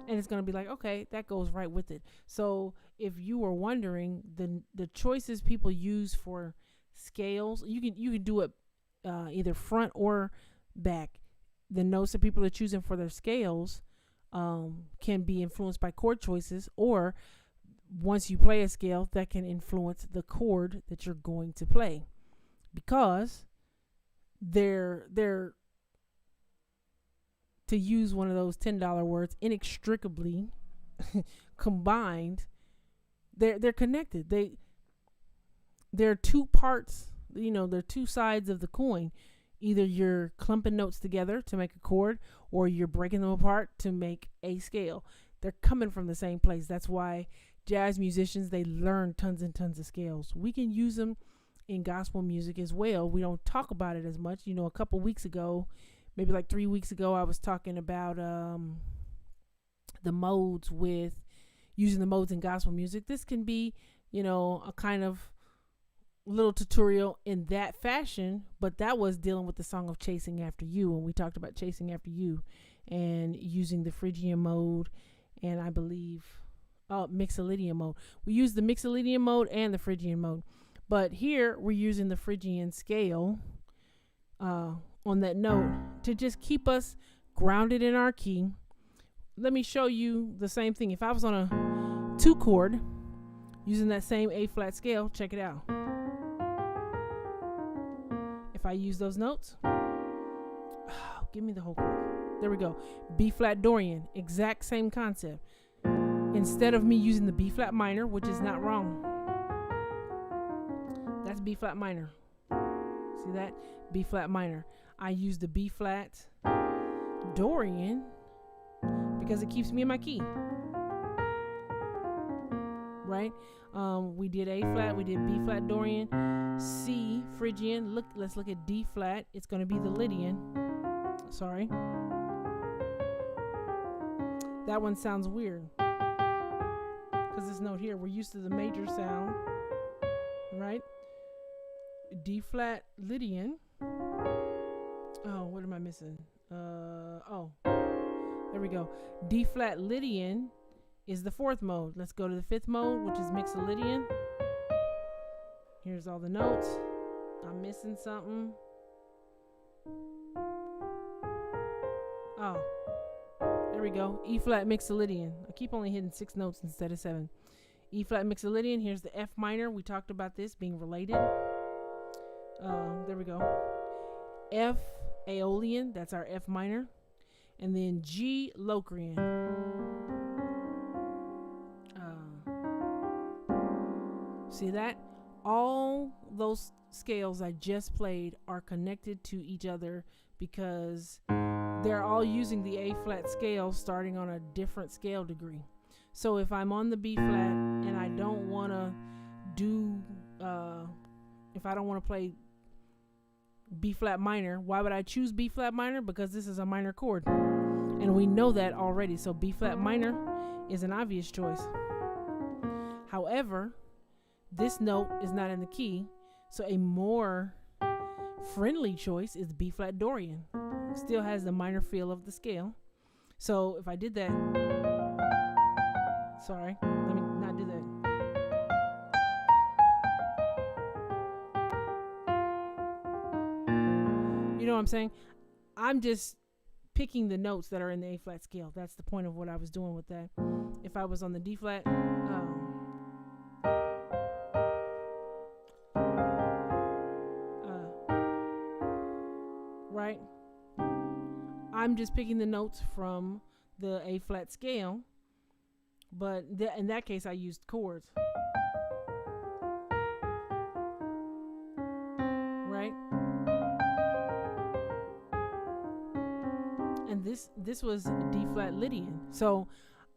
And it's going to be like, okay, that goes right with it. So if you were wondering, the choices people use for scales, you can do it either front or back. The notes that people are choosing for their scales can be influenced by chord choices, or once you play a scale, that can influence the chord that you're going to play, because they're to use one of those $10 words, inextricably combined. They're connected. They're two parts. They're two sides of the coin. Either you're clumping notes together to make a chord, or you're breaking them apart to make a scale. They're coming from the same place. That's why jazz musicians, they learn tons and tons of scales. We can use them in gospel music as well. We don't talk about it as much. A couple weeks ago, maybe like 3 weeks ago, I was talking about the modes, with using the modes in gospel music. This can be, a kind of little tutorial in that fashion, but that was dealing with the song of Chasing After You, and we talked about Chasing After You and using the Phrygian mode, and I believe Mixolydian mode. We use the Mixolydian mode and the Phrygian mode, but here we're using the Phrygian scale on that note to just keep us grounded in our key. Let me show you the same thing. If I was on a 2 chord using that same A flat scale, check it out. If I use those notes, give me the whole chord. There we go. B flat Dorian, exact same concept. Instead of me using the B flat minor, which is not wrong, that's B flat minor. See that? B flat minor. I use the B flat Dorian because it keeps me in my key. Right? We did A flat, we did B flat Dorian, C Phrygian. Let's look at D flat. It's going to be the Lydian. Sorry. That one sounds weird because this note here, we're used to the major sound, right? D flat Lydian. Oh, what am I missing? There we go. D flat Lydian is the 4th mode. Let's go to the 5th mode, which is Mixolydian. Here's all the notes. I'm missing something. Oh, there we go. E flat Mixolydian. I keep only hitting 6 notes instead of 7. E flat Mixolydian. Here's the F minor. We talked about this being related. There we go. F Aeolian. That's our F minor. And then G Locrian. See that? All those scales I just played are connected to each other because they're all using the A flat scale starting on a different scale degree. So if I'm on the B flat and I don't want to if I don't want to play B flat minor, why would I choose B flat minor? Because this is a minor chord. And we know that already. So B flat minor is an obvious choice. However, this note is not in the key, so a more friendly choice is B flat Dorian. Still has the minor feel of the scale. So if I did that, sorry, let me not do that. You know what I'm saying? I'm just picking the notes that are in the A flat scale. That's the point of what I was doing with that. If I was on the D flat, right? I'm just picking the notes from the A flat scale, but in that case I used chords. and this was D flat Lydian. So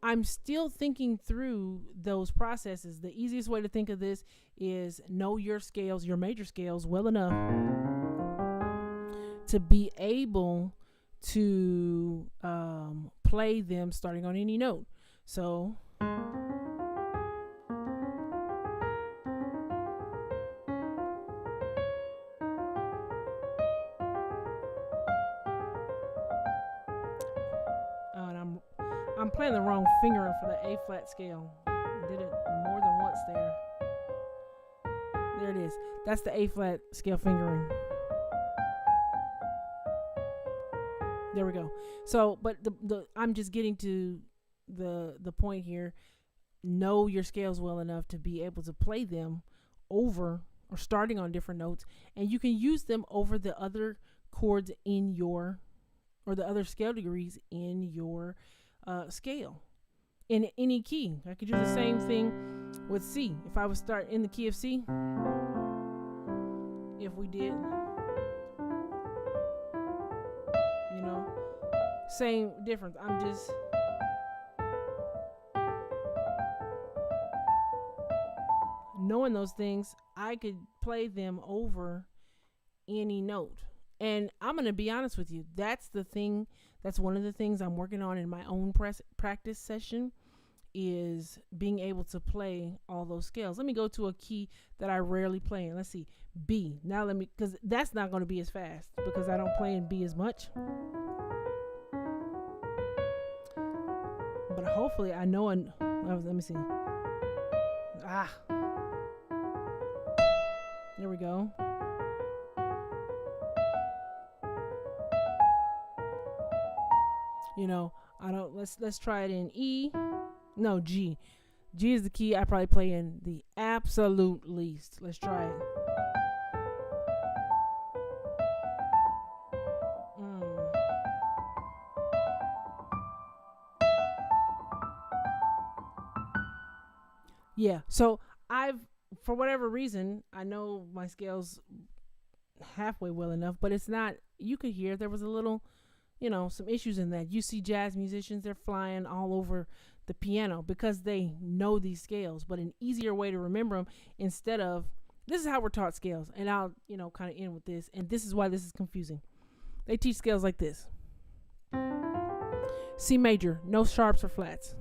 I'm still thinking through those processes. The easiest way to think of this is know your scales, your major scales, well enough to be able to play them starting on any note. So and I'm playing the wrong fingering for the A flat scale. I did it more than once there. There it is. That's the A flat scale fingering. There we go. So, but I'm just getting to the point here. Know your scales well enough to be able to play them over or starting on different notes, and you can use them over the other chords in your, or the other scale degrees in your scale in any key. I could do the same thing with C. If I would start in the key of C, if we did, you know, same difference. I'm just knowing those things, I could play them over any note. And I'm going to be honest with you. That's the thing. That's one of the things I'm working on in my own practice session, is being able to play all those scales. Let me go to a key that I rarely play in. Let's see. B. Now let me, because that's not going to be as fast because I don't play in B as much. But hopefully I know. Let me see. There we go. You know, I don't. Let's try it in E. No, G. G is the key I probably play in the absolute least. Let's try it. Yeah. So for whatever reason, I know my scales halfway well enough, but it's not. You could hear there was a little, some issues in that. You see jazz musicians, they're flying all over the piano because they know these scales. But an easier way to remember them, instead of, this is how we're taught scales, and I'll kind of end with this, and this is why this is confusing. They teach scales like this: C major, no sharps or flats.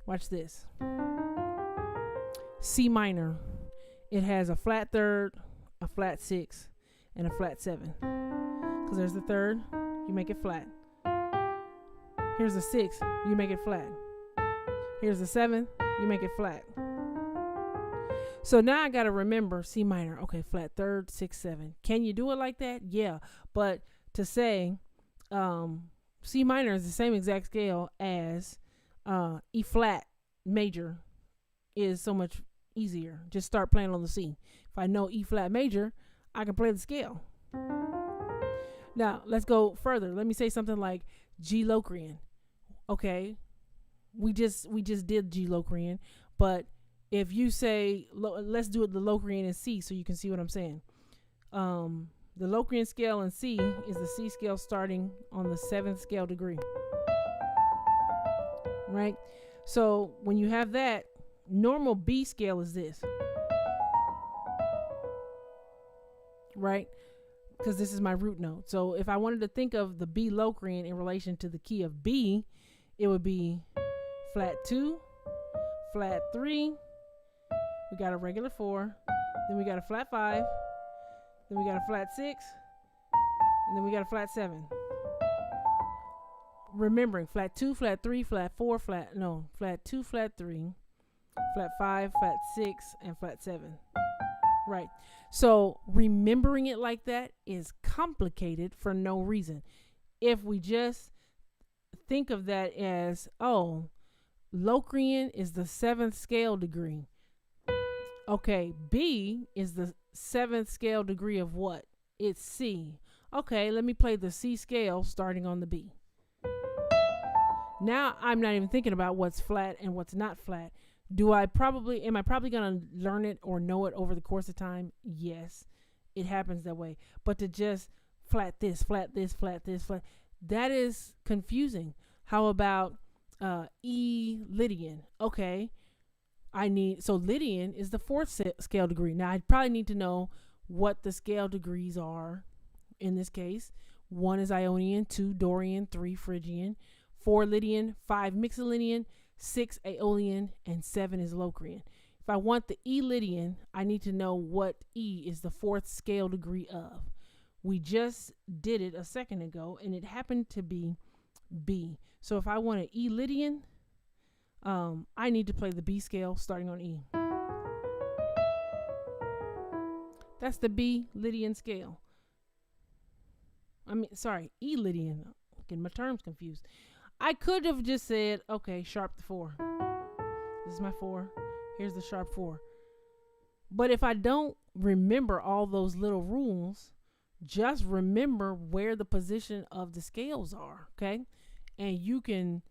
Watch this. C minor, it has a flat third, a flat six, and a flat seven. Because there's the third, you make it flat. Here's the six, you make it flat. Here's the seven, you make it flat. So now I got to remember C minor. Okay, flat third, six, seven. Can you do it like that? Yeah. But to say C minor is the same exact scale as E flat major is so much easier. Just start playing on the C. If I know E flat major, I can play the scale. Now let's go further. Let me say something like G Locrian. Okay, we just did G Locrian, but if you say let's do it the Locrian in C, so you can see what I'm saying. The Locrian scale in C is the C scale starting on the 7th scale degree, right? So when you have that, normal B scale is this, right? Because this is my root note. So if I wanted to think of the B Locrian in relation to the key of B, it would be flat 2, flat 3, we got a regular 4, then we got a flat 5, then we got a flat 6, and then we got a flat 7. Remembering flat 2, flat 3, flat 4, flat 2, flat 3, flat 5, flat 6, and flat 7. Right. So remembering it like that is complicated for no reason. If we just think of that as, Locrian is the 7th scale degree. Okay, B is the 7th scale degree of what? It's C. Okay, let me play the C scale starting on the B. Now I'm not even thinking about what's flat and what's not flat. Am I probably going to learn it or know it over the course of time? Yes, it happens that way. But to just flat this, flat this, flat this, flat, That is confusing. How about E Lydian? Okay, so Lydian is the fourth scale degree. Now I probably need to know what the scale degrees are in this case. 1 is Ionian, 2 Dorian, 3 Phrygian, 4 Lydian, 5 Mixolydian, 6 Aeolian, and 7 is Locrian. If I want the E Lydian, I need to know what E is the fourth scale degree of. We just did it a second ago, and it happened to be B. So if I want an E Lydian, I need to play the B scale starting on E. That's the B Lydian scale. E Lydian. I'm getting my terms confused. I could have just said, okay, sharp the 4. This is my 4. Here's the sharp 4. But if I don't remember all those little rules, just remember where the position of the scales are, okay? And you can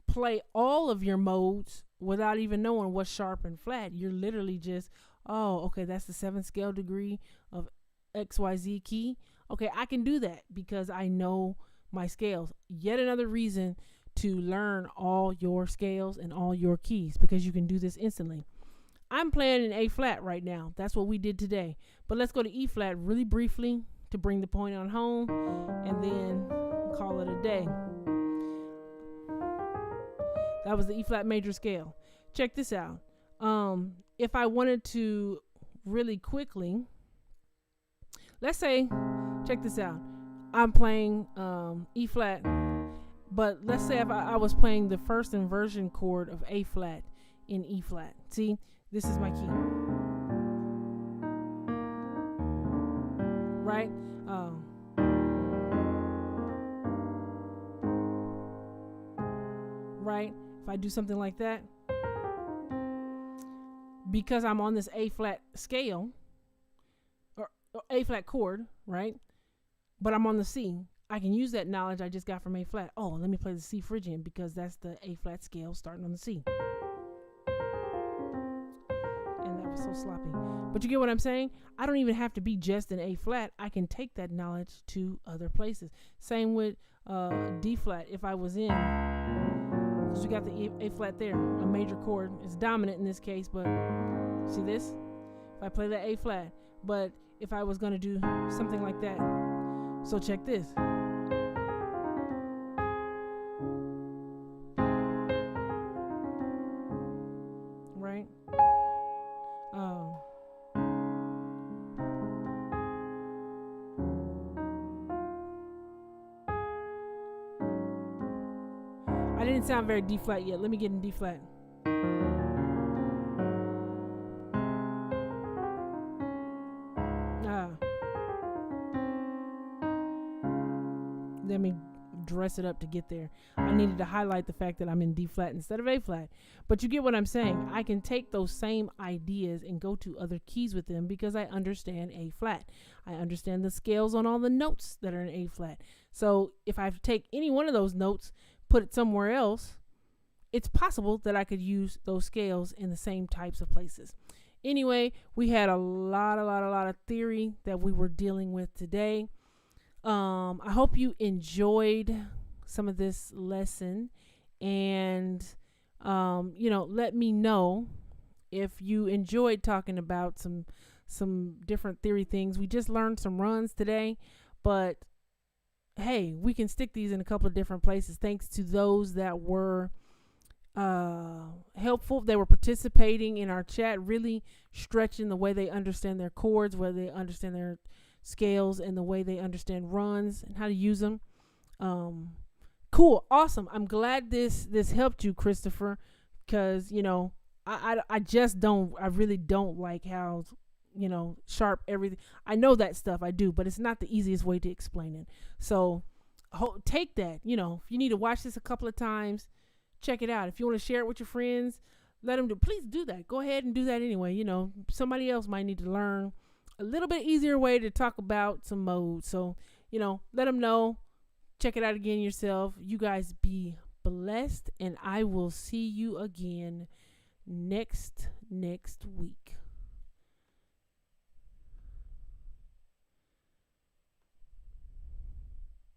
play all of your modes without even knowing what's sharp and flat. You're literally just, oh, okay, that's the 7th scale degree of XYZ key. Okay, I can do that because I know my scales. Yet another reason to learn all your scales and all your keys, because you can do this instantly. I'm playing in A flat right now. That's what we did today. But let's go to E flat really briefly to bring the point on home, and then call it a day. That was the E flat major scale. Check this out. If I wanted to really quickly, let's say, check this out. I'm playing E flat, but let's say if I was playing the first inversion chord of A flat in E flat. See, this is my key. Right? Right? If I do something like that, because I'm on this A flat scale, or A flat chord, right? But I'm on the C, I can use that knowledge I just got from A flat. Oh, let me play the C Phrygian because that's the A flat scale starting on the C. And that was so sloppy. But you get what I'm saying? I don't even have to be just in A flat. I can take that knowledge to other places. Same with D flat. If I was in, because you got the A flat there, a major chord. It's dominant in this case, but see this? If I play that A flat, but if I was going to do something like that, so check this. Right? I didn't sound very D flat yet. Let me get in D flat. Let me dress it up to get there. I needed to highlight the fact that I'm in D flat instead of A flat. But you get what I'm saying. I can take those same ideas and go to other keys with them because I understand A flat. I understand the scales on all the notes that are in A flat. So if I take any one of those notes, put it somewhere else, it's possible that I could use those scales in the same types of places. Anyway, we had a lot of theory that we were dealing with today. I hope you enjoyed some of this lesson, and let me know if you enjoyed talking about some different theory things. We just learned some runs today, but hey, we can stick these in a couple of different places thanks to those that were helpful. They were participating in our chat, really stretching the way they understand their chords, where they understand their scales, and the way they understand runs and how to use them. Cool, awesome. I'm glad this helped you, Christopher, because I really don't like how sharp everything. I know that stuff, I do, but it's not the easiest way to explain it. So take that. If you need to watch this a couple of times, check it out. If you want to share it with your friends, let them please do that. Go ahead and do that anyway. Somebody else might need to learn a little bit easier way to talk about some modes. So, let them know. Check it out again yourself. You guys be blessed, and I will see you again next week.